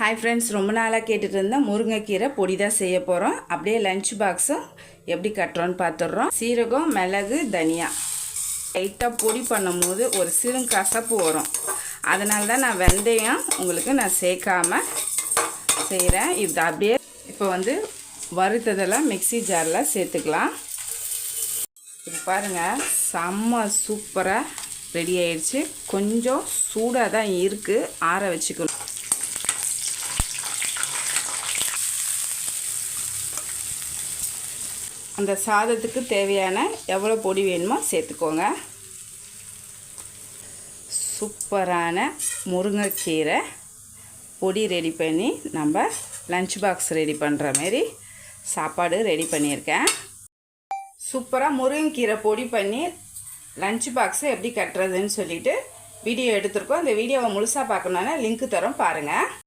Hi friends, ரொம்ப நாளாக கேட்டுட்டு இருந்தேன். முருங்கைக்கீரை பொடி தான் செய்ய போகிறோம். அப்படியே லஞ்ச் பாக்ஸும் எப்படி கட்டுறோன்னு பார்த்துடுறோம். சீரகம், மிளகு, தனியா லைட்டாக பொடி பண்ணும் போது ஒரு சிறு கசப்பு வரும். அதனால தான் நான் வெந்தயம் உங்களுக்கு நான் சேர்க்காமல் செய்கிறேன். இது அப்படியே இப்போ வறுத்ததெல்லாம் மிக்ஸி ஜாரில் சேர்த்துக்கலாம். இப்போ பாருங்கள், செம்ம சூப்பராக ரெடி ஆயிடுச்சு. கொஞ்சம் சூடாக தான் இருக்குது, ஆற வச்சுக்கணும். அந்த சாதத்துக்கு தேவையான எவ்வளோ பொடி வேணுமோ சேர்த்துக்கோங்க. சூப்பரான முருங்கைக்கீரை பொடி ரெடி பண்ணி நம்ம லஞ்ச் பாக்ஸ் ரெடி பண்ணுற மாரி சாப்பாடு ரெடி பண்ணியிருக்கேன். சூப்பராக முருங்கைக்கீரை பொடி பண்ணி லஞ்ச் பாக்ஸை எப்படி கட்டுறதுன்னு சொல்லிட்டு வீடியோ எடுத்திருக்கோம். அந்த வீடியோவை முழுசாக பார்க்கணுன்னா லிங்க்கு தரோம், பாருங்கள்.